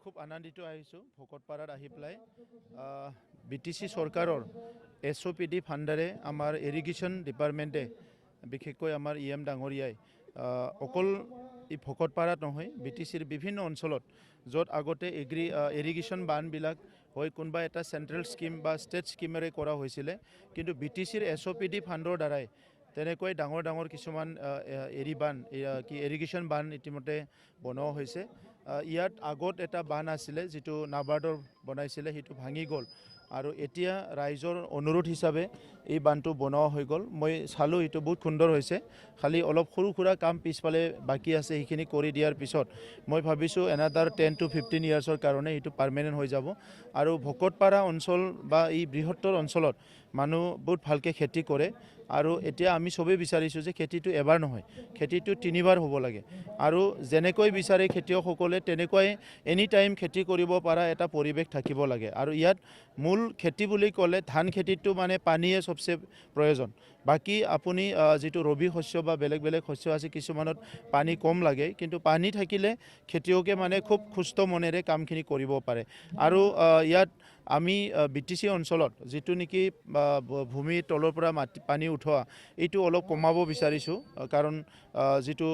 খুব আনন্দিত আহিছোঁ ভকতপাৰাত আহি পেলাই BTC চৰকাৰৰ SOPD ফাণ্ডেৰে আমাৰ ইৰিগেশ্যন ডিপাৰ্টমেণ্টে বিশেষকৈ আমাৰ EM ডাঙৰীয়াই অকল এই ভকতপাৰাত নহয় BTCৰ বিভিন্ন অঞ্চলত য'ত আগতে ইৰিগেশ্যন বানবিলাক হয় কোনোবা এটা চেণ্ট্ৰেল স্কিম বা ষ্টেট স্কিমেৰে কৰা হৈছিলে কিন্তু BTCৰ SOPD ফাণ্ডৰ দ্বাৰাই তেনেকৈ ডাঙৰ ডাঙৰ কিছুমান ইৰিগেশ্যন বান ইতিমধ্যে বনোৱা হৈছে ইয়াত আগত এটা বান আছিলে যেটো নাবাৰ্ডৰ বনাইছিলে সেইটো ভাঙি গ'ল আৰু এতিয়া ৰাইজৰ অনুৰোধ হিচাপে এই বানটো বনোৱা হৈ গ'ল মই চালো এটো বহুত সুন্দৰ হৈছে খালি অলপ সৰু খুৰা কাম পিছফালে বাকি আছে এইখিনি কৰি দিয়াৰ পিছত মই ভাবিছো another 10 to 15 ইয়াৰ্ছৰ কাৰণে এটো পাৰ্মানেন্ট হৈ যাব আৰু ভকতপাৰা অঞ্চল বা এই বৃহত্তৰ অঞ্চলত মানুহ বহুত ভালকে খেতি কৰে আৰু এতিয়া আমি সবে বিচাৰিছো যে খেতিটো এবাৰ নহয় খেতিটো তিনিবাৰ হ'ব লাগে আৰু যেনেকৈ বিচাৰে খেতিয়কসকলে তেনেকৈ এনি টাইম খেতি কৰিব পৰা এটা পৰিবেশ থাকিব লাগে আৰু ইয়াত মূল খেতি বুলি ক'লে ধান খেতিটো মানে পানীয়ে সবচে প্ৰয়োজন বাকি আপুনি যেটো ৰবি শস্য বা বেলেগ বেলেগ শস্য আছে কিছুমানত পানী কম লাগে কিন্তু পানী থাকিলে খেতিয়কে মানে খুব সুস্থ মনেৰে কামখিনি কৰিব পাৰে আৰু ইয়াত আমি BTC অঞ্চলত যেটো নেকি ভূমি তলৰ পৰা পানী উঠোৱা এইটো অলপ কমাব বিচাৰিছো কাৰণ যেটো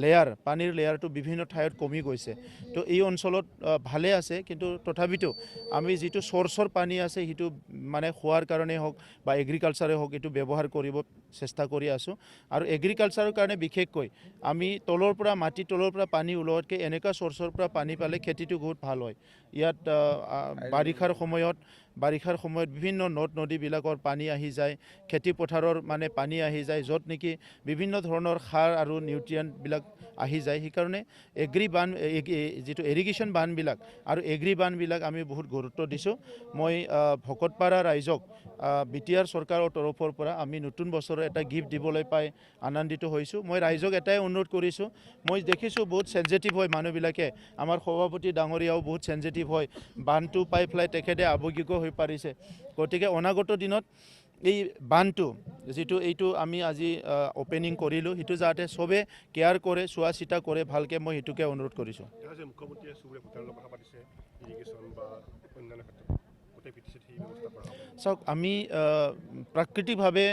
লেয়াৰ পানীৰ লেয়াৰটো বিভিন্ন ঠাইত কমি গৈছে তো এই অঞ্চলত ভালে আছে কিন্তু তথাপিতো আমি যেটো সোৰ্সৰ পানী আছে হিটো মানে খোৱাৰ কাৰণে হক বা এগ্ৰিকালচাৰে হক এটো ব্যৱহাৰ কৰিব চেষ্টা কৰি আছো আৰু এগ্ৰিকালচাৰৰ কাৰণে বিশেষকৈ আমি তলৰ পৰা মাটি তলৰ পৰা পানী উলোৱাতকে এনেকা সোৰ্সৰ পৰা পানী পালে খেতিটো বহুত ভাল হয় ইয়াত বাৰিষাৰ সময়ত বিভিন্ন নদ নদী বিলাকৰ পানী আহি যায় খেতি পথাৰৰ মানে পানী আহি যায় যত নেকি বিভিন্ন ধৰণৰ সাৰ আৰু নিউট্ৰিয়েন্ট বিলাক আহি যায় সেই কাৰণে যেটো ইৰিগেশ্যন বান বিলাক আৰু বান বিলাক আমি বহুত গুৰুত্ব দিছো মই ভকতপাৰা ৰাইজক BTR চৰকাৰৰ তৰফৰ পৰা আমি নতুন বছৰৰ এটা গিফট দিবলৈ পাই আনন্দিত হৈছো মই ৰাইজক এটাই অনুৰোধ কৰিছো মই দেখিছো বহুত সেনজিটিভ হয় মানুহবিলাকে আমাৰ সভাপতি ডাঙৰীয়াও বহুত সেনজিটিভ হয় বানটো পাই ফ্লাই তেখেতে আৱগিক হৈ পাৰিছে গতিকে অনাগত দিনত এই বানটো যেটো এইটো আমি আজি ওপেনিং কৰিলো হিটো যাতে সবে কেয়াৰ কৰে চোৱা চিতা কৰে ভালকে মই হিটোকে অনুৰোধ কৰিছো মুখ্যমন্ত্ৰীয়ে সুৰে ভূটানৰ কথা পাতিছে ইৰিগেশ্যন বা অন্যান্য ক্ষেত্ৰত গোটেই BTCত এই ব্যৱস্থা কৰা হ'ব চাওক আমি প্ৰাকৃতিকভাৱে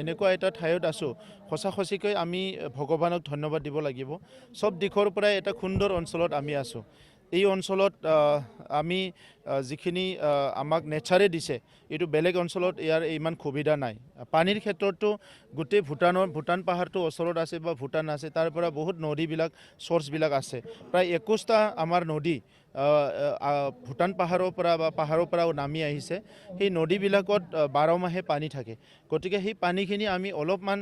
এনেকুৱা এটা ঠাইত আছো সঁচাকৈ আমি ভগৱানক ধন্যবাদ দিব লাগিব সব দিশৰ পৰা এটা সুন্দৰ অঞ্চলত আমি আছো এই অঞ্চলত আমি যিখিনি আমাক নেচাৰে দিছে এটো বেলেগ অঞ্চলত ইয়াৰ ইমান সুবিধা নাই পানীৰ ক্ষেত্ৰতো গোটেই ভূটান পাহাৰটো ওচৰত আছে বা ভূটান আছে তাৰ পৰা বহুত নদীবিলাক সোৰ্সবিলাক আছে প্ৰায় 21টা আমাৰ নদী ভূটান পাহাৰৰ পৰা বা পাহাৰৰ পৰাও নামি আহিছে সেই নদীবিলাকত 12 মাহে পানী থাকে গতিকে সেই পানীখিনি আমি অলপমান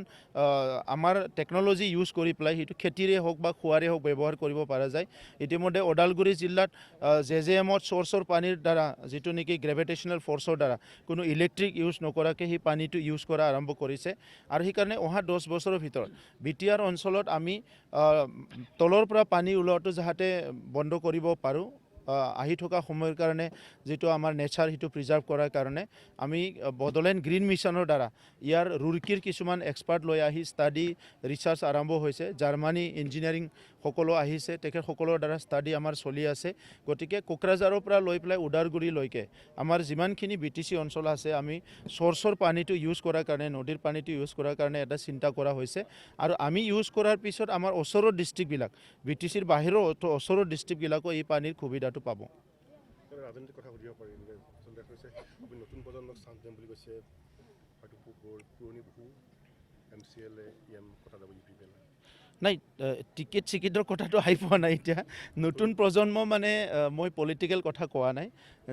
আমাৰ টেকনলজি ইউজ কৰি পেলাই হিটো খেতিৰে হওক বা খোৱাৰে হওক ব্যৱহাৰ কৰিব পৰা যায় ইতিমধ্যে ওদালগুৰি জিলাত JJMত সোৰ্সৰ পানীৰ দ্বাৰা যেটো নেকি গ্ৰেভিটেশনাল ফোৰ্সৰ দ্বাৰা কোনো ইলেক্ট্ৰিক ইউজ নকৰাকে হি পানীটো ইউজ কৰা আৰম্ভ কৰিছে আৰু সেই কাৰণে অহা 10 বছৰৰ ভিতৰত BTR অঞ্চলত আমি তলৰ পৰা পানী উলোৱাটো যাতে বন্ধ কৰিব পাৰো আহি থকা সময়ৰ কাৰণে যেটো আমাৰ নেচাৰ হিটো প্ৰিজাৰ্ভ কৰাৰ কাৰণে আমি বডলেণ্ড গ্ৰীণ মিছনৰ দ্বাৰা ইয়াৰ ৰুৰকিৰ কিছুমান এক্সপাৰ্ট লৈ আহি ষ্টাডি ৰিচাৰ্চ আৰম্ভ হৈছে জাৰ্মানী ইঞ্জিনিয়াৰিং সকলো আহিছে তেখেত সকলৰ দ্বাৰা ষ্টাডি আমাৰ চলি আছে গতিকে কোকৰাঝাৰৰ পৰা লৈ পেলাই উদালগুৰি লৈকে আমাৰ যিমানখিনি BTC অঞ্চল আছে আমি সোৰ্সৰ পানীটো ইউজ কৰাৰ কাৰণে নদীৰ পানীটো ইউজ কৰাৰ কাৰণে এটা চিন্তা কৰা হৈছে আৰু আমি ইউজ কৰাৰ পিছত আমাৰ ওচৰৰ ডিস্ট্ৰিক্ট বিলাক BTCৰ বাহিৰৰ ওচৰৰ ডিস্ট্ৰিক্ট বিলাকো এই পানীৰ সুবিধাটো পাব ৰাজনৈতিক কথা সুধিব পাৰি সন্দেহ হৈছে আপুনি নতুন প্ৰজন্মক চান্স দিম বুলি কৈছে হয়তো পুৰণি বহু MCLA EM কথা যাব নাই টিকেট চিকেটৰ কথাটো আহি পোৱা নাই এতিয়া নতুন প্ৰজন্ম মানে মই পলিটিক্যাল কথা কোৱা নাই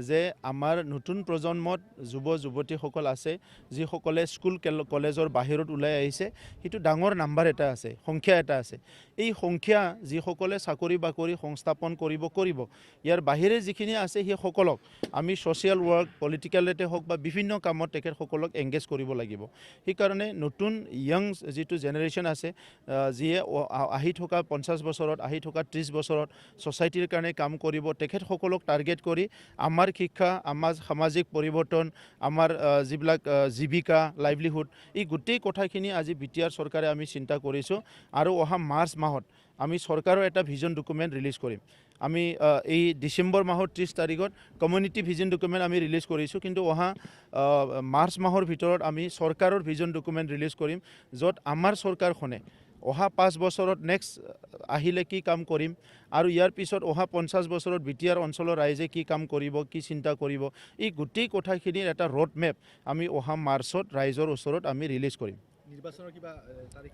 যে আমাৰ নতুন প্ৰজন্মত যুৱ যুৱতীসকল আছে যিসকলে স্কুল কলেজৰ বাহিৰত ওলাই আহিছে সেইটো ডাঙৰ নাম্বাৰ এটা আছে সংখ্যা এটা আছে এই সংখ্যা যিসকলে চাকৰি বাকৰি সংস্থাপন কৰিব ইয়াৰ বাহিৰে যিখিনি আছে সেই সকলক আমি সোশ্যাল ওয়াৰ্ক পলিটিক্যালতে হওক বা বিভিন্ন কামত তেখেত সকলক এংগেজ কৰিব লাগিব সেই কাৰণে নতুন ইয়ং যেটো জেনাৰেশন আছে যিয়ে আহি থকা 50 বছৰত আহি থকা 30 বছৰত ছ'চাইটিৰ কাৰণে কাম কৰিব তেখেতসকলক টাৰ্গেট কৰি আমাৰ শিক্ষা আমাৰ সামাজিক পৰিৱৰ্তন আমাৰ যিবিলাক জীৱিকা লাইভলিহুড এই গোটেই কথাখিনি আজি বিটিআৰ চৰকাৰে আমি চিন্তা কৰিছোঁ আৰু অহা মাৰ্চ মাহত আমি চৰকাৰৰ এটা ভিজন ডকুমেণ্ট ৰিলিজ কৰিম আমি এই ডিচেম্বৰ মাহৰ 30 তাৰিখত কমিউনিটি ভিজন ডকুমেণ্ট আমি ৰিলিজ কৰিছোঁ কিন্তু অহা মাৰ্চ মাহৰ ভিতৰত আমি চৰকাৰৰ ভিজন ডকুমেণ্ট ৰিলিজ কৰিম য'ত আমাৰ চৰকাৰখনে অহা 5 বছৰত নেক্সট আহিলে কি কাম কৰিম আৰু ইয়াৰ পিছত অহা 50 বছৰত বিটিআৰ অঞ্চলৰ ৰাইজে কি কাম কৰিব কি চিন্তা কৰিব এই গোটেই কথাখিনিৰ এটা ৰোড মেপ আমি অহা মাৰ্চত ৰাইজৰ ওচৰত আমি ৰিলিজ কৰিম নিৰ্বাচনৰ কিবা তাৰিখ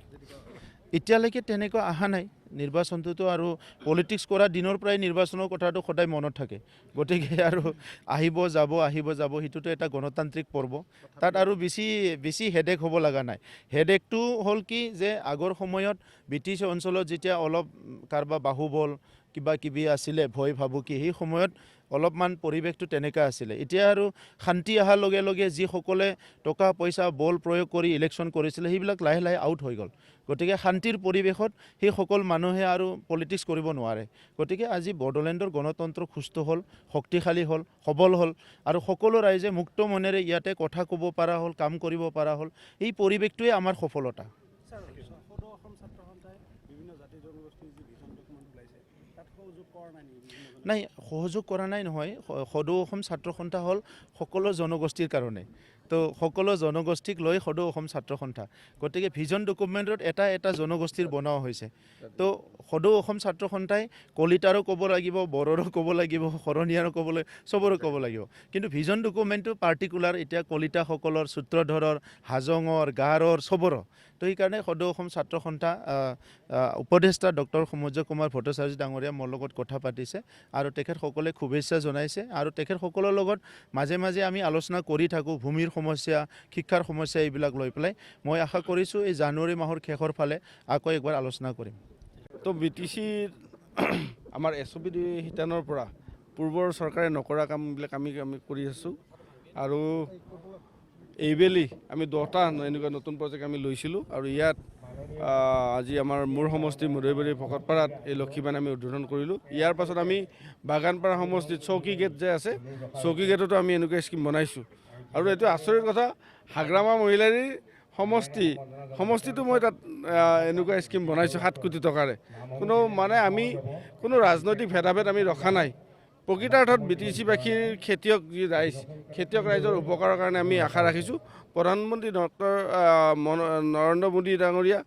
এতিয়ালৈকে তেনেকুৱা অহা নাই নিৰ্বাচনটোতো আৰু পলিটিক্স কৰা দিনৰ পৰাই নিৰ্বাচনৰ কথাটো সদায় মনত থাকে গতিকে আৰু আহিব যাব সেইটোতো এটা গণতান্ত্ৰিক পৰ্ব তাত আৰু বেছি হেডেক হ'ব লগা নাই হেডেকটো হ'ল কি যে আগৰ সময়ত ব্ৰিটিছ অঞ্চলত যেতিয়া অলপ কাৰোবাৰ বাহুবল কিবা কিবি আছিলে ভয় ভাবুকি সেই সময়ত অলপমান পৰিৱেশটো তেনেকুৱা আছিলে এতিয়া আৰু শান্তি অহাৰ লগে লগে যিসকলে টকা পইচা বল প্ৰয়োগ কৰি ইলেকশ্যন কৰিছিলে সেইবিলাক লাহে লাহে আউট হৈ গ'ল গতিকে শান্তিৰ পৰিৱেশত সেইসকল মানুহে আৰু পলিটিক্স কৰিব নোৱাৰে গতিকে আজি বড়োলেণ্ডৰ গণতন্ত্ৰ সুস্থ হ'ল শক্তিশালী হ'ল সবল হ'ল আৰু সকলো ৰাইজে মুক্ত মনেৰে ইয়াতে কথা ক'ব পৰা হ'ল কাম কৰিব পৰা হ'ল এই পৰিৱেশটোৱে আমাৰ সফলতা নাই সহযোগ কৰা নাই নহয় সদৌ অসম ছাত্ৰ সন্থা হ'ল সকলো জনগোষ্ঠীৰ কাৰণে তো সকলো জনগোষ্ঠীক লৈ সদৌ অসম ছাত্ৰ সন্থা গতিকে ভিজন ডকুমেণ্টত এটা জনগোষ্ঠীৰ বনোৱা হৈছে তো সদৌ অসম ছাত্ৰ সন্থাই কলিতাৰো ক'ব লাগিব বড়োৰো ক'ব লাগিব শৰণীয়াৰো চবৰো ক'ব লাগিব কিন্তু ভিজন ডকুমেণ্টটো পাৰ্টিকুলাৰ এতিয়া কলিতাসকলৰ সূত্ৰধৰৰ হাজঙৰ গাৰৰ চবৰো তো সেইকাৰণে সদৌ অসম ছাত্ৰ সন্থা উপদেষ্টা ডক্টৰ সমুজ্য কুমাৰ ভট্টাচাৰ্য ডাঙৰীয়া মোৰ লগত কথা পাতিছে আৰু তেখেতসকলে শুভেচ্ছা জনাইছে আৰু তেখেতসকলৰ লগত মাজে মাজে আমি আলোচনা কৰি থাকোঁ ভূমিৰ সমস্যা শিক্ষাৰ সমস্যা এইবিলাক লৈ পেলাই মই আশা কৰিছোঁ এই জানুৱাৰী মাহৰ শেষৰ ফালে আকৌ একবাৰ আলোচনা কৰিম তো BTCৰ আমাৰ SOP শিতানৰ পৰা পূৰ্বৰ চৰকাৰে নকৰা কামবিলাক আমি কৰি আছোঁ আৰু এইবেলি আমি 10টা এনেকুৱা নতুন প্ৰজেক্ট আমি লৈছিলোঁ আৰু ইয়াত আজি আমাৰ মোৰ সমষ্টি মুদৈবাৰী ভকতপাৰাত এই লক্ষীবান আমি উদ্বোধন কৰিলোঁ ইয়াৰ পাছত আমি বাগানপাৰা সমষ্টিত চৌকী গেট যে আছে চৌকী গেটতো আমি এনেকুৱা স্কিম বনাইছোঁ আৰু এইটো আচৰিত কথা হাগ্ৰামা মহিলাৰীৰ সমষ্টিটো মই তাত এনেকুৱা স্কিম বনাইছোঁ 7 কোটি টকাৰে আমি কোনো ৰাজনৈতিক ভেদাভেদ আমি ৰখা নাই প্ৰকৃতাৰ্থত BTC-বাসীৰ খেতিয়ক ৰাইজৰ উপকাৰৰ কাৰণে আমি আশা ৰাখিছোঁ প্ৰধানমন্ত্ৰী ডক্টৰ নৰেন্দ্ৰ মোদী ডাঙৰীয়া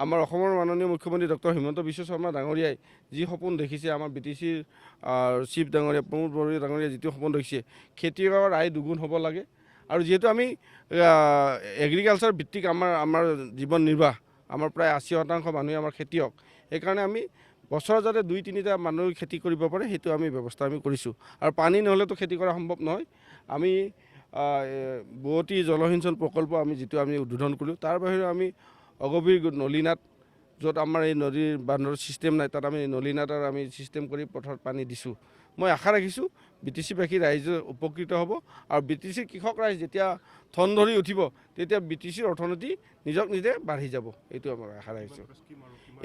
আমাৰ অসমৰ মাননীয় মুখ্যমন্ত্ৰী ডক্টৰ হিমন্ত বিশ্ব শৰ্মা ডাঙৰীয়াই যি সপোন দেখিছে আমাৰ BTC-ৰ চিফ ডাঙৰীয়া প্ৰমোদ বড়োই ডাঙৰীয়া যিটো সপোন দেখিছে খেতিয়কৰ আয় দুগুণ হ'ব লাগে আৰু যিহেতু আমি এগ্ৰিকালচাৰ ভিত্তিক আমাৰ জীৱন নিৰ্বাহ আমাৰ প্ৰায় 80% মানুহে আমাৰ খেতিয়ক সেইকাৰণে আমি বছৰত যাতে 2-3টা মানুহ খেতি কৰিব পাৰে সেইটো আমি ব্যৱস্থা আমি কৰিছোঁ আৰু পানী নহ'লেতো খেতি কৰা সম্ভৱ নহয় আমি বোৱতী জলসিঞ্চন প্ৰকল্প যিটো আমি উদ্বোধন কৰিলোঁ তাৰ বাহিৰেও আমি অগভীৰ নলীনাদ য'ত আমাৰ এই নদীৰ বান্ধৰ ছিষ্টেম নাই তাত আমি নলীনাদৰ আমি ছিষ্টেম কৰি পথাৰত পানী দিছোঁ মই আশা ৰাখিছোঁ BTC-বাসী ৰাইজ উপকৃত হ'ব আৰু BTC-ৰ কৃষক ৰাইজ যেতিয়া ঠন ধৰি উঠিব তেতিয়া BTC-ৰ অৰ্থনীতি নিজক নিজে বাঢ়ি যাব এইটো আমাৰ আশা ৰাখিছোঁ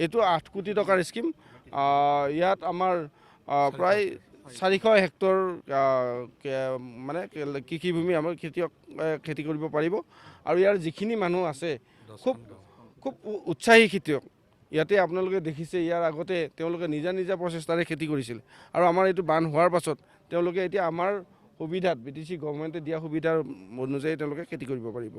এইটো 8 কোটি টকাৰ স্কিম ইয়াত আমাৰ প্ৰায় 400 হেক্টৰ মানে কৃষিভূমি আমাৰ খেতিয়ক খেতি কৰিব পাৰিব আৰু ইয়াৰ যিখিনি মানুহ আছে খুব উৎসাহী খেতিয়ক ইয়াতে আপোনালোকে দেখিছে ইয়াৰ আগতে তেওঁলোকে নিজা প্ৰচেষ্টাৰে খেতি কৰিছিল আৰু আমাৰ এইটো বান হোৱাৰ পাছত তেওঁলোকে এতিয়া আমাৰ সুবিধাত BTC গভৰ্ণমেণ্টে দিয়া সুবিধাৰ অনুযায়ী তেওঁলোকে খেতি কৰিব পাৰিব